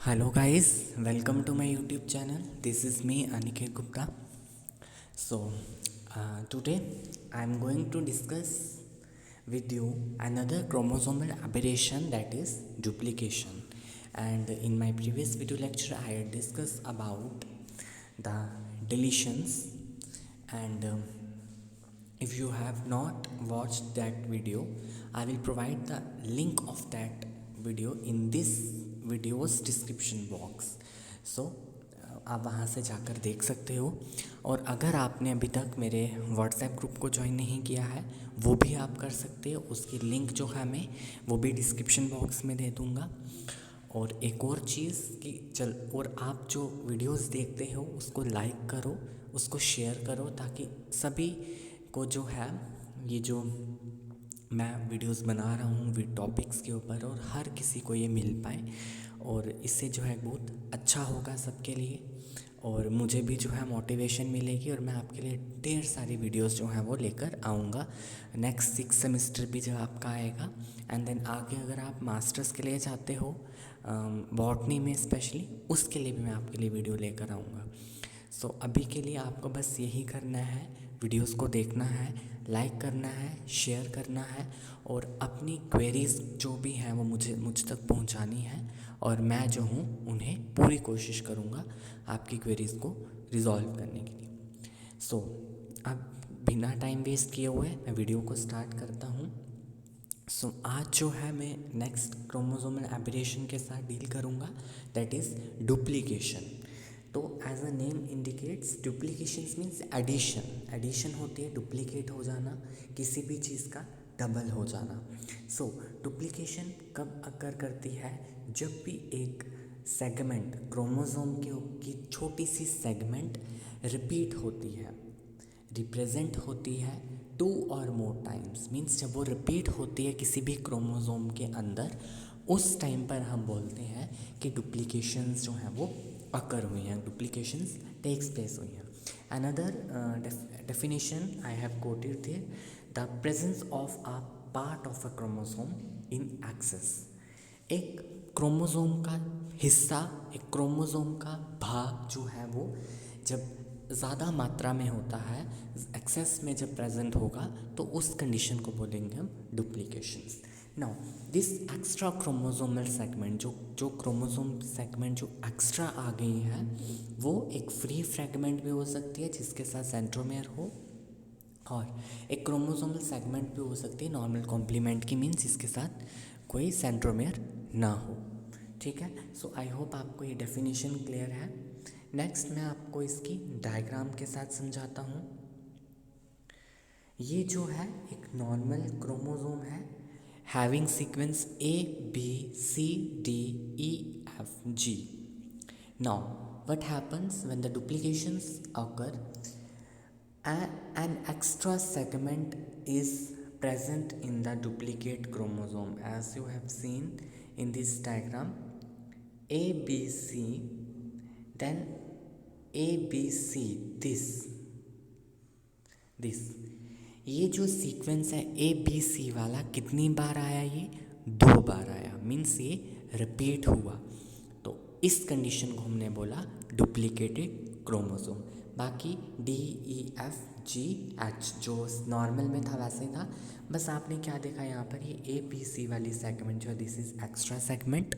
Hello guys, welcome to my YouTube channel. This is me Aniket Gupta. So today I am going to discuss with you another chromosomal aberration, that is duplication. And in my previous video lecture I had discussed about the deletions, and if you have not watched that video, I will provide the link of that video in this video's description box. So आप वहाँ से जाकर देख सकते हो। और अगर आपने अभी तक मेरे व्हाट्सएप ग्रुप को ज्वाइन नहीं किया है वो भी आप कर सकते हो। उसकी लिंक जो है मैं वो भी डिस्क्रिप्शन बॉक्स में दे दूँगा। और एक और चीज़ कि और आप जो वीडियोस देखते हो उसको लाइक करो, उसको शेयर करो, ताकि सभी को जो है ये जो मैं वीडियोस बना रहा हूँ विद टॉपिक्स के ऊपर, और हर किसी को ये मिल पाए। और इससे जो है बहुत अच्छा होगा सबके लिए, और मुझे भी जो है मोटिवेशन मिलेगी, और मैं आपके लिए ढेर सारी वीडियोस जो हैं वो लेकर आऊँगा। नेक्स्ट 6 सेमेस्टर भी जब आपका आएगा, एंड देन आगे अगर आप मास्टर्स के लिए चाहते हो बॉटनी में स्पेशली, उसके लिए भी मैं आपके लिए वीडियो लेकर आऊँगा। सो अभी के लिए आपको बस यही करना है, वीडियोस को देखना है, लाइक करना है, शेयर करना है, और अपनी क्वेरीज जो भी हैं वो मुझ तक पहुंचानी है, और मैं जो हूँ उन्हें पूरी कोशिश करूँगा आपकी क्वेरीज को रिजॉल्व करने के लिए। सो अब बिना टाइम वेस्ट किए हुए मैं वीडियो को स्टार्ट करता हूँ। सो आज जो है मैं नेक्स्ट क्रोमोसोमल एबरेशन के साथ डील करूँगा, दैट इज़ डुप्लीकेशन। तो as a name indicates, duplication means addition. Addition होती है डुप्लीकेट हो जाना, किसी भी चीज़ का डबल हो जाना। सो डुप्लीकेशन कब अकर करती है? जब भी एक सेगमेंट क्रोमोसोम की छोटी सी सेगमेंट रिपीट होती है, रिप्रेजेंट होती है 2 और मोर टाइम्स। मीन्स जब वो रिपीट होती है किसी भी क्रोमोसोम के अंदर, उस टाइम पर हम बोलते हैं कि डुप्लीकेशंस जो हैं वो अकर हुई हैं, डुप्लीकेशंस टेक्स प्लेस हुई हैं। Another definition I have quoted there, the presence of a part of a chromosome in excess. एक क्रोमोसोम का हिस्सा, एक क्रोमोसोम का भाग जो है वो जब ज़्यादा मात्रा में होता है, एक्सेस में जब प्रेजेंट होगा, तो उस कंडीशन को बोलेंगे हम duplications. Now this extra chromosomal segment, जो क्रोमोसोम सेगमेंट जो एक्स्ट्रा आ गई है, वो एक फ्री फ्रेगमेंट भी हो सकती है जिसके साथ सेंट्रोमेयर हो, और एक क्रोमोसोमल सेगमेंट भी हो सकती है नॉर्मल कॉम्प्लीमेंट की, मीन्स इसके साथ कोई सेंट्रोमेयर ना हो। ठीक है, सो आई होप आपको ये डेफिनेशन क्लियर है। नेक्स्ट मैं आपको इसकी डायग्राम के साथ समझाता हूँ। ये जो है एक नॉर्मल क्रोमोसोम है, having sequence A B C D E F G. Now what happens when the duplications occur? An extra segment is present in the duplicate chromosome, as you have seen in this diagram. A B C, then A B C, this ये जो sequence है ए B सी वाला कितनी बार आया? ये 2 बार आया, means ये repeat हुआ। तो इस कंडीशन को हमने बोला डुप्लीकेटेड क्रोमोसोम। बाकी D E F G H जो नॉर्मल में था वैसे था, बस आपने क्या देखा यहाँ पर, ये ए बी सी वाली सेगमेंट जो है दिस इज़ एक्स्ट्रा सेगमेंट,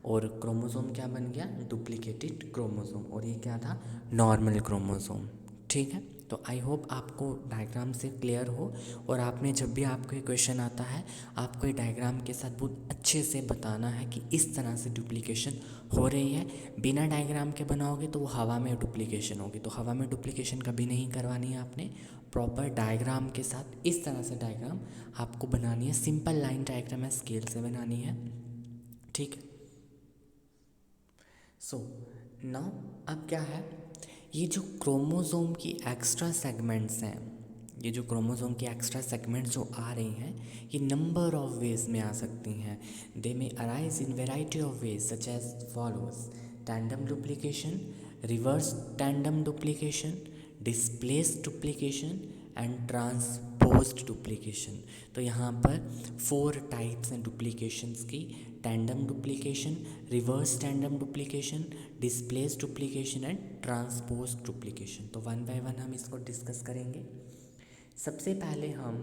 और क्रोमोसोम क्या बन गया? Duplicated chromosome. और ये क्या था? Normal chromosome. ठीक है, तो आई होप आपको डायग्राम से क्लियर हो, और आपने जब भी आपको ये क्वेश्चन आता है, आपको ये डायग्राम के साथ बहुत अच्छे से बताना है कि इस तरह से डुप्लीकेशन हो रही है। बिना डायग्राम के बनाओगे तो वो हवा में डुप्लीकेशन होगी, तो हवा में डुप्लीकेशन कभी नहीं करवानी है आपने। प्रॉपर डायग्राम के साथ इस तरह से डायग्राम आपको बनानी है, सिंपल लाइन डायग्राम है, स्केल से बनानी है। ठीक है, सो नाउ अब क्या है, ये जो क्रोमोसोम की एक्स्ट्रा सेगमेंट्स हैं, ये जो क्रोमोसोम की एक्स्ट्रा सेगमेंट्स जो आ रही हैं, ये नंबर ऑफ वेज में आ सकती हैं। They may arise in variety of ways such as follows: tandem duplication, reverse tandem duplication, displaced duplication and transposed duplication. तो यहाँ पर 4 टाइप्स हैं डुप्लीकेशंस की: tandem duplication, reverse tandem duplication, displace duplication and transpose duplication. तो one by one हम इसको discuss करेंगे। सबसे पहले हम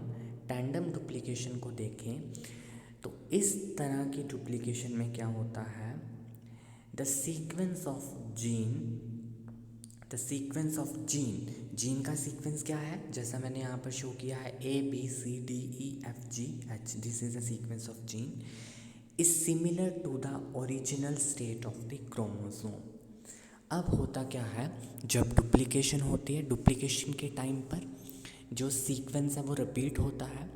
टैंडम डुप्लीकेशन को देखें तो इस तरह की डुप्लीकेशन में क्या होता है, द सीक्वेंस ऑफ जीन का सीक्वेंस क्या है, जैसा मैंने यहाँ पर शो किया है ABCDEFGH, this is the sequence of gene is similar to the original state of the chromosome. अब होता क्या है, जब डुप्लीकेशन होती है, डुप्लीकेशन के टाइम पर जो सीक्वेंस है वो रिपीट होता है,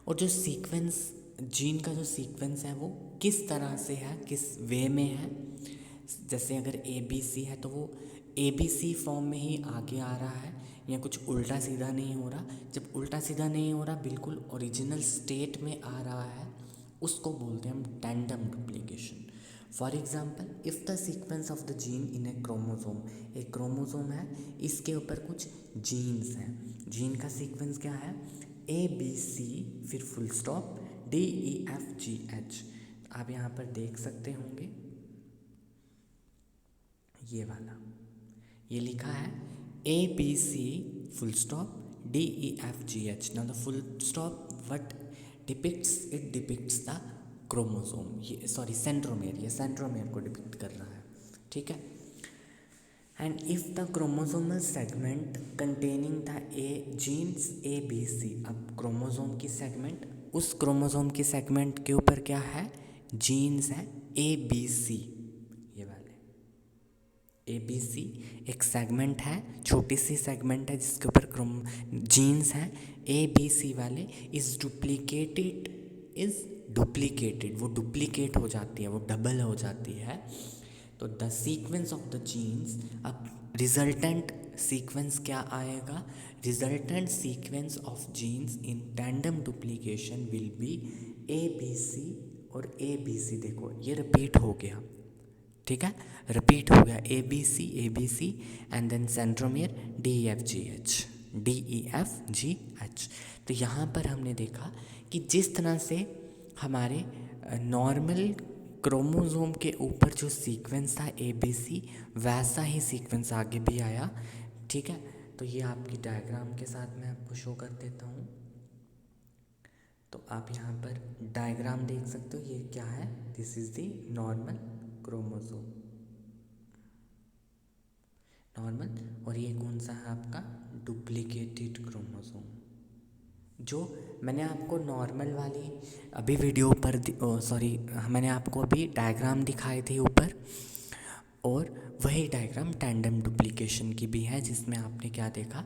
और जो सीक्वेंस जीन का जो सीक्वेंस है वो किस तरह से है, किस वे में है, जैसे अगर ABC है तो वो ABC फॉर्म में ही आगे आ रहा है, या कुछ उल्टा सीधा नहीं हो रहा। जब उल्टा सीधा नहीं हो रहा, बिल्कुल ओरिजिनल स्टेट में आ रहा है, उसको बोलते हैं हम tandem duplication. For example, if the sequence of the gene in A chromosome, एक क्रोमोसोम है, इसके ऊपर कुछ जीन्स हैं, जीन का सीक्वेंस क्या है ABC फिर फुल स्टॉप DEFGH। आप यहाँ पर देख सकते होंगे ये वाला, ये लिखा है ABC full stop DEFGH। Now the full stop what depicts, it depicts the chromosome, ये सॉरी सेंट्रोमेयर, ये सेंट्रोमेयर को डिपिक्ट कर रहा है, ठीक है। And if the chromosomal segment containing the genes ABC, अब क्रोमोसोम की सेगमेंट, उस क्रोमोसोम की सेगमेंट के ऊपर क्या है, जीन्स है ABC, ये वाले ABC एक सेगमेंट है, छोटी सी सेगमेंट है जिसके ऊपर जीन्स हैं ABC वाले, इज डुप्लीकेटेड, वो डुप्लीकेट हो जाती है, वो डबल हो जाती है। तो the sequence of the genes, अब रिजल्टेंट सीक्वेंस क्या आएगा, resultant sequence of genes in tandem duplication will be ABC और ABC, देखो ये रिपीट हो गया, ठीक है, रिपीट हो गया ABC and then centromere DEFGH। तो यहाँ पर हमने देखा कि जिस तरह से हमारे नॉर्मल क्रोमोसोम के ऊपर जो सीक्वेंस था ABC, वैसा ही सीक्वेंस आगे भी आया, ठीक है। तो ये आपकी डायग्राम के साथ मैं आपको शो कर देता हूँ। तो आप यहाँ पर डायग्राम देख सकते हो, ये क्या है, this is the normal chromosome, normal, और ये कौन सा है आपका डुप्लीकेटेड क्रोमोसोम। जो मैंने आपको नॉर्मल वाली अभी वीडियो पर मैंने आपको अभी डायग्राम दिखाए थे ऊपर, और वही डायग्राम टैंडम डुप्लीकेशन की भी है, जिसमें आपने क्या देखा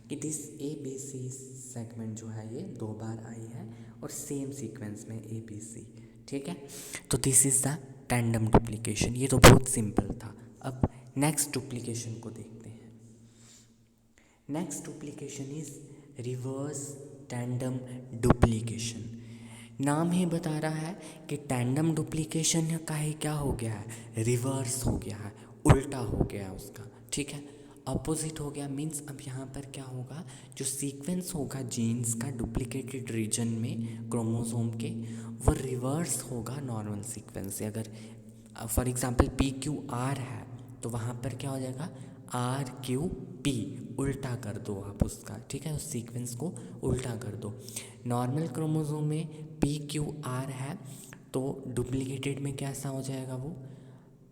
कि दिस ABC सेगमेंट जो है ये 2 बार आई है और सेम सीक्वेंस में ABC, ठीक है। तो this is the tandem duplication, ये तो बहुत सिंपल था। अब नेक्स्ट डुप्लीकेशन को देखते हैं। Next duplication is reverse tandem duplication. नाम ही बता रहा है कि टैंडम डुप्लीकेशन का ही क्या हो गया है, रिवर्स हो गया है, उल्टा हो गया है उसका, ठीक है, अपोजिट हो गया। मीन्स अब यहाँ पर क्या होगा, जो सीक्वेंस होगा जीन्स का डुप्लीकेटेड रीजन में क्रोमोसोम के, वो रिवर्स होगा नॉर्मल सीक्वेंस से। अगर फॉर एग्जांपल PQR है तो वहाँ पर क्या हो जाएगा RQP, उल्टा कर दो आप उसका, ठीक है, उस सीक्वेंस को उल्टा कर दो। नॉर्मल क्रोमोसोम में PQR है तो डुप्लीकेटेड में कैसा हो जाएगा वो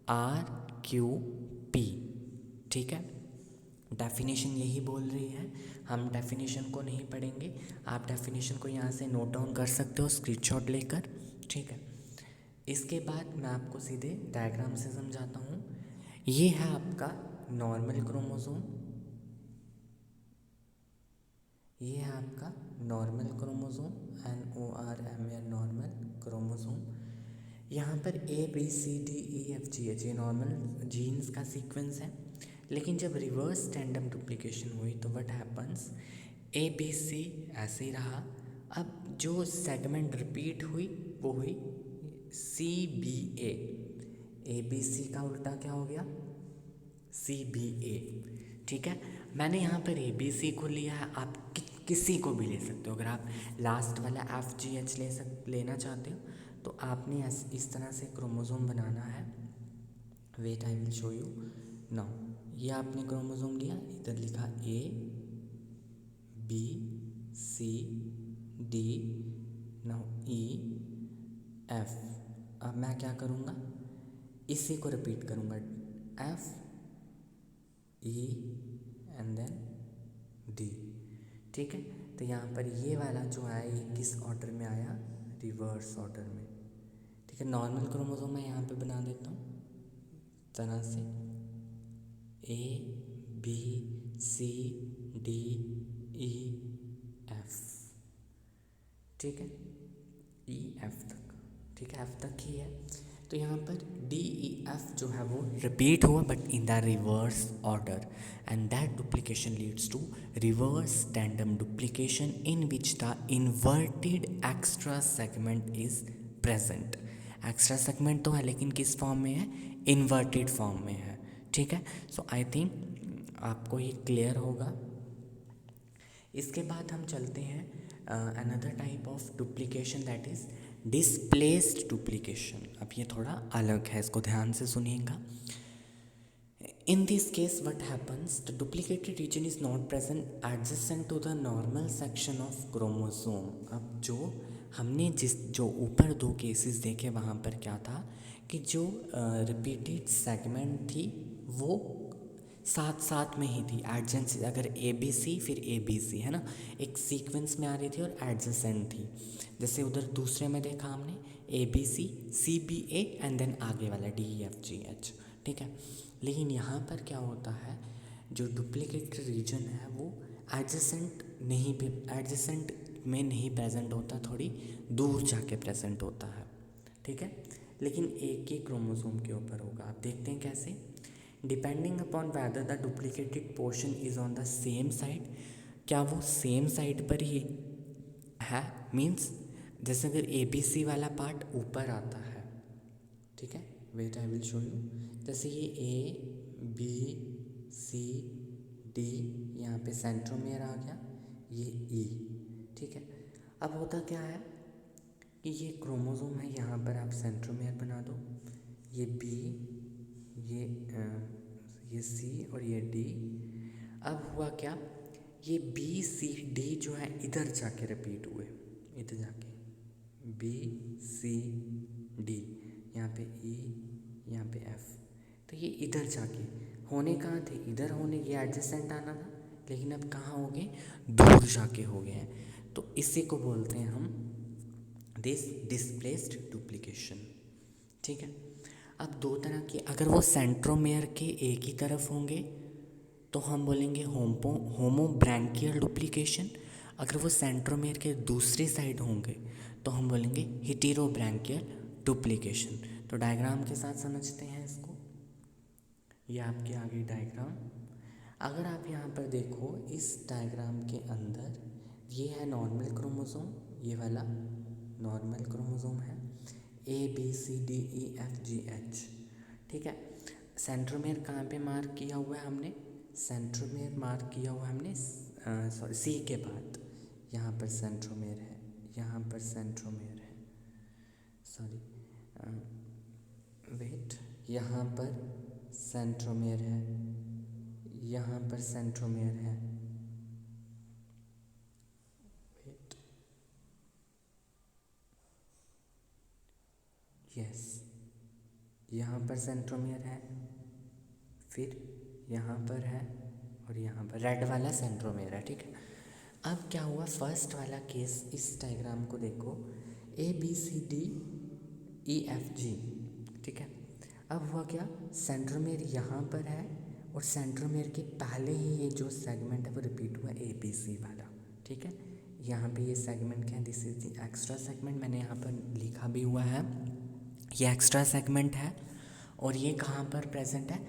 RQP, ठीक है। डेफिनेशन यही बोल रही है, हम डेफिनेशन को नहीं पढ़ेंगे, आप डेफिनेशन को यहाँ से नोट डाउन कर सकते हो स्क्रीनशॉट लेकर, ठीक है। इसके बाद मैं आपको सीधे डायग्राम से समझाता हूँ। ये है आपका नॉर्मल क्रोमोसोम, ये है आपका normal chromosome, NORML normal chromosome. यहाँ पर ABCDEFGH ये नॉर्मल जीन्स का सीक्वेंस है, लेकिन जब रिवर्स टैंडम डुप्लीकेशन हुई तो व्हाट हैपन्स, ABC ऐसे ही रहा, अब जो सेगमेंट रिपीट हुई वो हुई CBA, ABC का उल्टा क्या हो गया CBA, ठीक है। मैंने यहाँ पर ABC को लिया है, आप किसी को भी ले सकते हो। अगर आप लास्ट वाला FGH लेना चाहते हो तो आपने इस तरह से क्रोमोसोम बनाना है। Wait I will show you now. ये आपने क्रोमोसोम लिया, इधर लिखा A B C D now E F। अब मैं क्या करूँगा, इसी को रिपीट करूँगा, F E and then D। ठीक है, तो यहाँ पर ये वाला जो आया ये किस ऑर्डर में आया, रिवर्स ऑर्डर में। ठीक है, नॉर्मल क्रोमोसोम मैं यहाँ पे बना देता हूँ तरह से A B C D E F। ठीक है, E F तक। ठीक है, F तक ही है। तो यहाँ पर D E F जो है वो रिपीट हुआ but in the reverse order, and that duplication leads to reverse tandem duplication in which the inverted extra segment is present. Extra segment तो है लेकिन किस फॉर्म में है, इन्वर्टेड फॉर्म में है। ठीक है, सो आई थिंक आपको ये क्लियर होगा। इसके बाद हम चलते हैं another type of duplication that is displaced duplication. अब ये थोड़ा अलग है, इसको ध्यान से सुनिएगा। In this case what happens, the duplicated region is not present adjacent to the normal section of chromosome। अब जो हमने जो ऊपर दो केसेस देखे वहाँ पर क्या था कि जो रिपीटेड सेगमेंट थी वो साथ साथ में ही थी, एडजेंसी, अगर ABC फिर ABC है ना, एक सीक्वेंस में आ रही थी और एडजेसेंट थी। जैसे उधर दूसरे में देखा हमने ABC CBA एंड देन आगे वाला DEFGH। ठीक है, लेकिन यहाँ पर क्या होता है, जो डुप्लीकेट रीजन है वो एडजेसेंट में नहीं प्रेजेंट होता, थोड़ी दूर जाके प्रेजेंट होता है। ठीक है, लेकिन एक ही क्रोमोसोम के ऊपर होगा। आप देखते हैं कैसे, depending upon whether the duplicated portion is on the same side. क्या वो सेम साइड पर ही है, मीन्स जैसे अगर ABC वाला पार्ट ऊपर आता है, ठीक है, wait I will show you. जैसे ये A B C D यहाँ पे सेंट्रोमियर आ गया, ये E। ठीक है, अब होता क्या है कि ये क्रोमोसोम है, यहाँ पर आप सेंट्रोमियर बना दो, ये B, ये C और ये D। अब हुआ क्या, ये B C D जो है इधर जाके रिपीट हुए, इधर जाके B C D, यहाँ पे E, यहाँ पे F। तो ये इधर जाके होने कहाँ थे, इधर होने, ये एडजेसेंट आना था, लेकिन अब कहाँ हो गए, दूर जाके हो गए हैं। तो इसी को बोलते हैं हम डिस्प्लेस्ड डुप्लीकेशन। ठीक है, अब दो तरह की, अगर वो सेंट्रोमेयर के एक ही तरफ होंगे तो हम बोलेंगे होमोब्रैंकियल डुप्लीकेशन। अगर वो सेंट्रोमेयर के दूसरी साइड होंगे तो हम बोलेंगे हेटेरोब्रैंकियल डुप्लीकेशन। तो डायग्राम के साथ समझते हैं इसको। ये आपके आगे डायग्राम, अगर आप यहाँ पर देखो इस डायग्राम के अंदर ये है नॉर्मल क्रोमोसोम, ये वाला नॉर्मल क्रोमोसोम है ABCDEFGH। ठीक है, सेंट्रोमेयर कहाँ पे मार्क किया हुआ है हमने, सेंट्रोमेयर मार्क किया हुआ है हमने सॉरी C के बाद, यहाँ पर सेंट्रोमेयर है, यहाँ पर सेंट्रोमेयर है, सॉरी वेट, यहाँ पर सेंट्रोमेयर है, यहाँ पर सेंट्रोमेयर है, वेट, यस, यहाँ पर सेंट्रोमेयर है, फिर यहाँ पर है और यहाँ पर रेड वाला सेंट्रोमेयर है। ठीक है, अब क्या हुआ, फर्स्ट वाला केस, इस डायग्राम को देखो ABCDEFG। ठीक है, अब हुआ क्या, सेंट्रोमेयर यहाँ पर है और सेंट्रोमेयर के पहले ही ये जो सेगमेंट है वो रिपीट हुआ ABC वाला। ठीक है, यहाँ पे ये सेगमेंट क्या है, this is the extra segment, मैंने यहाँ पर लिखा भी हुआ है, ये एक्स्ट्रा सेगमेंट है। और ये कहाँ पर प्रेजेंट है,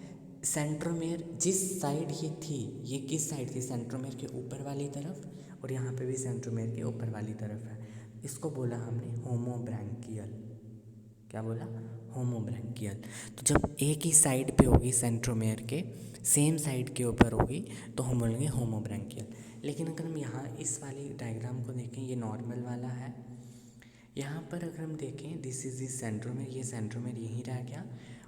सेंट्रोमेयर जिस साइड ये थी, ये किस साइड थी, सेंट्रोमेयर के ऊपर वाली तरफ, और यहाँ पे भी सेंट्रोमेयर के ऊपर वाली तरफ है। इसको बोला हमने होमोब्रैंकियल। क्या बोला, होमोब्रैंकियल। तो जब एक ही साइड पे होगी सेंट्रोमेयर के, सेम साइड के ऊपर होगी तो हम बोलेंगे होमोब्रैंकियल। लेकिन अगर हम यहाँ इस वाली डायग्राम को देखें, ये नॉर्मल वाला है, यहाँ पर अगर हम देखें, दिस इज़ द सेंट्रोमेर, ये सेंट्रोमेर यहीं रह गया,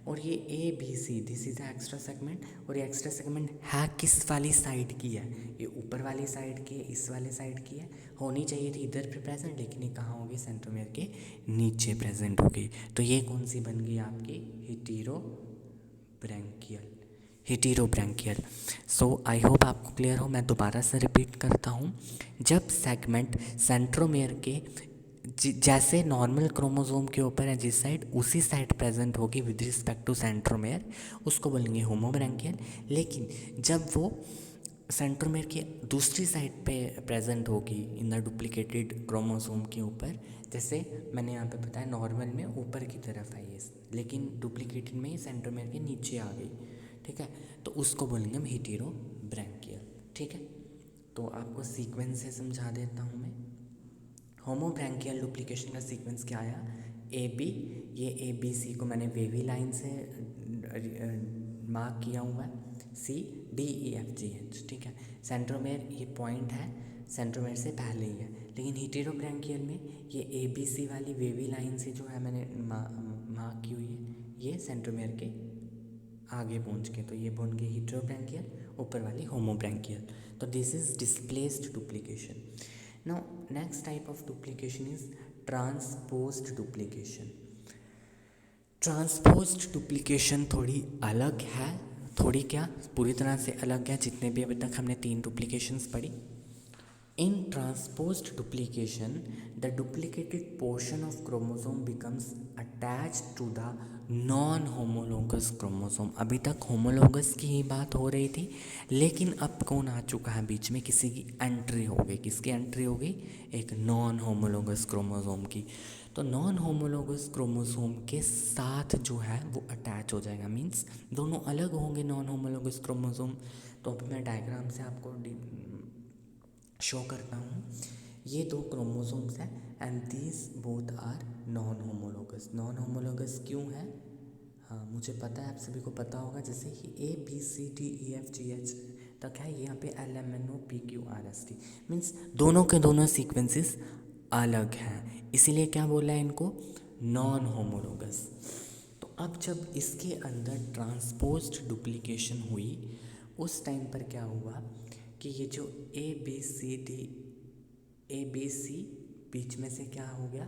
और ये A B C this is extra segment, और ये एक्स्ट्रा सेगमेंट है किस वाली साइड की है, ये ऊपर वाली साइड की है, इस वाले साइड की है, होनी चाहिए थी इधर पे प्रेजेंट, लेकिन ये कहाँ होगी, सेंट्रोमेर के नीचे प्रेजेंट होगी। तो ये कौन सी बन गई आपकी, हेटेरोब्रैंकियल। सो आई होप आपको क्लियर हो। मैं दोबारा से रिपीट करता हूँ, जब सेगमेंट सेंट्रोमेयर के जैसे नॉर्मल क्रोमोसोम के ऊपर है जिस साइड, उसी साइड प्रेजेंट होगी विद रिस्पेक्ट टू सेंट्रोमेयर, उसको बोलेंगे होमोब्रैंकियल। लेकिन जब वो सेंट्रोमेयर की दूसरी साइड पे प्रेजेंट होगी इन द डुप्लीकेटेड क्रोमोसोम के ऊपर, जैसे मैंने यहाँ पे बताया नॉर्मल में ऊपर की तरफ है ये, लेकिन डुप्लीकेटेड में ही सेंट्रोमेयर के नीचे आ गई, ठीक है, तो उसको बोलेंगे हम हेटेरोब्रैंकियल। ठीक है, तो आपको सीक्वेंस से समझा देता हूँ मैं। होमोब्रैंकियल डुप्लीकेशन का सीक्वेंस क्या आया, ए बी, ये ए बी सी को मैंने वेवी लाइन से मार्क किया हुआ है, C D E F G H, ठीक है, सेंट्रोमेयर ये पॉइंट है, सेंट्रोमेयर से पहले ही है। लेकिन हेटेरोब्रैंकियल में ये ए बी सी वाली वेवी लाइन से जो है मैंने मार्क की हुई है, ये सेंट्रोमेयर के आगे पहुंच के, तो ये बन गई हेटेरोब्रैंकियल, ऊपर वाली होमोब्रैंकियल। तो this is displaced duplication. Now next type of duplication is transposed duplication. Transposed duplication थोड़ी अलग है, थोड़ी क्या, पूरी तरह से अलग है, जितने भी अभी तक हमने 3 डुप्लीकेशंस पढ़ी। In transposed duplication, the duplicated portion of chromosome becomes attached to the non-homologous chromosome। अभी तक होमोलोगस की ही बात हो रही थी, लेकिन अब कौन आ चुका है बीच में, किसी की एंट्री हो गई। किसकी एंट्री हो गई, एक नॉन होमोलोगस क्रोमोसोम की। तो नॉन होमोलोगस क्रोमोसोम के साथ जो है वो अटैच हो जाएगा, मीन्स दोनों अलग होंगे नॉन होमोलोगस क्रोमोसोम। तो अब मैं डायग्राम से आपको शो करता हूँ। ये 2 क्रोमोसोम्स हैं and these both are non homologous. Non homologous क्यों है, हाँ मुझे पता है, आप सभी को पता होगा, जैसे कि A B C D E F G H तक है, यहाँ पे L M N O P Q R S T, means दोनों के दोनों सीक्वेंसेस अलग हैं, इसीलिए क्या बोला है इनको, नॉन होमोलोगस। तो अब जब इसके अंदर ट्रांसपोज्ड डुप्लीकेशन हुई, उस टाइम पर क्या हुआ कि ये जो ए बी सी बीच में से क्या हो गया,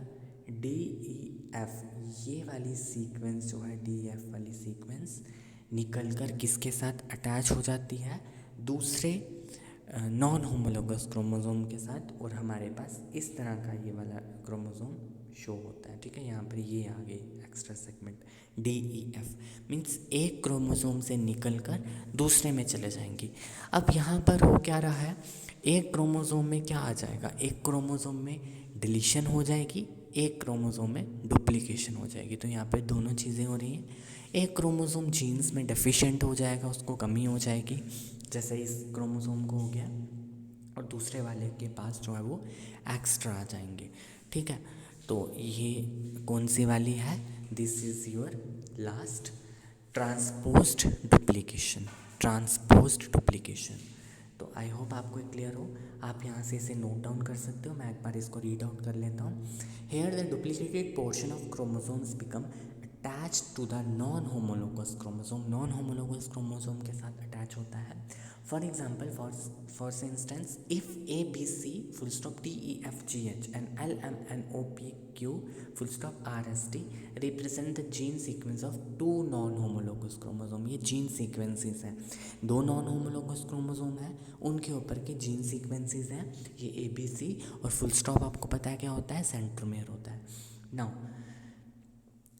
डी ई एफ, ये वाली सीक्वेंस जो है डी एफ वाली सीक्वेंस निकल कर किसके साथ अटैच हो जाती है, दूसरे नॉन होमोलोगस क्रोमोसोम के साथ, और हमारे पास इस तरह का ये वाला क्रोमोसोम शो होता है। ठीक है, यहाँ पर ये आ गई extra segment D E F, means एक क्रोमोसोम से निकलकर दूसरे में चले जाएंगी। अब यहाँ पर हो क्या रहा है, एक क्रोमोसोम में क्या आ जाएगा, एक क्रोमोसोम में डिलीशन हो जाएगी, एक क्रोमोसोम में डुप्लीकेशन हो जाएगी। तो यहाँ पे दोनों चीज़ें हो रही हैं। एक क्रोमोसोम जीन्स में डेफिशिएंट हो जाएगा, उसको कमी हो जाएगी, जैसे इस क्रोमोसोम को हो गया, और दूसरे वाले के पास जो है वो एक्स्ट्रा आ जाएंगे। ठीक है, तो ये कौन सी वाली है, this is your last transposed duplication. Transposed duplication, तो आई होप आपको क्लियर हो। आप यहाँ से इसे नोट डाउन कर सकते हो, मैं एक बार इसको रीड आउट कर लेता हूँ। Here the duplicated portion of chromosomes become attach to the non homologous chromosome. Non homologous chromosome के साथ अटैच होता है। For example, for instance, if A B C full stop D E F G H and L M N O P Q full stop R S T represent the gene sequence of 2 non homologous chromosome. ये gene sequences हैं, 2 non homologous chromosome हैं, उनके ऊपर के gene sequences हैं ये A B सी, और full stop आपको पता है क्या होता है, सेंट्रोमेयर होता है। Now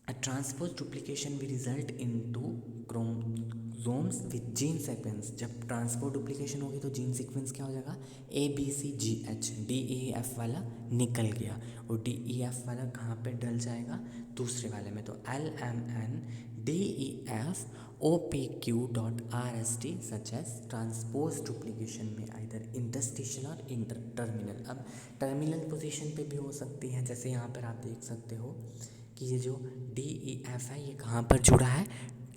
a transposed duplication will result into chromosomes with gene sequence। जब ट्रांसपोज डुप्लीकेशन होगी तो जीन सीक्वेंस क्या हो जाएगा, A B C G H, D E F वाला निकल गया, और डी ई एफ वाला कहाँ पे डल जाएगा, दूसरे वाले में। तो L M N D E F O P Q dot R S T such as transpose duplication में आइदर इंटरस्टिशियल और इंटर टर्मिनल। अब टर्मिनल पोजीशन पे भी हो सकती है, जैसे यहाँ पर आप देख सकते हो कि ये जो डी ई एफ है ये कहाँ पर जुड़ा है,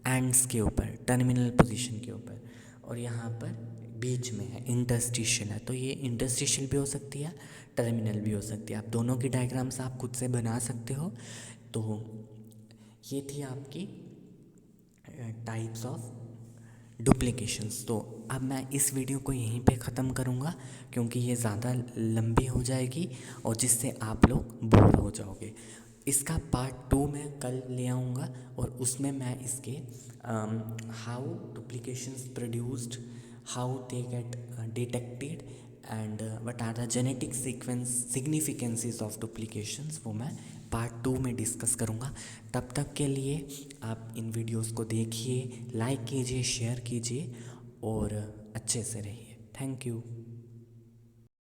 एंड्स के ऊपर, टर्मिनल पोजीशन के ऊपर, और यहाँ पर बीच में है, इंटरस्टिशियल है, तो ये इंटरस्टिशियल भी हो सकती है, टर्मिनल भी हो सकती है। आप दोनों की डायग्राम्स आप खुद से बना सकते हो। तो ये थी आपकी टाइप्स ऑफ डुप्लीकेशंस। तो अब मैं इस वीडियो को यहीं पे ख़त्म करूँगा क्योंकि ये ज़्यादा लंबी हो जाएगी और जिससे आप लोग बोर हो जाओगे। इसका पार्ट 2 मैं कल ले आऊँगा और उसमें मैं इसके how duplications produced, how they get detected and what are the genetic sequence significances of duplications, वो मैं पार्ट 2 में डिस्कस करूँगा। तब तक के लिए आप इन वीडियोस को देखिए, लाइक कीजिए, शेयर कीजिए और अच्छे से रहिए। Thank you.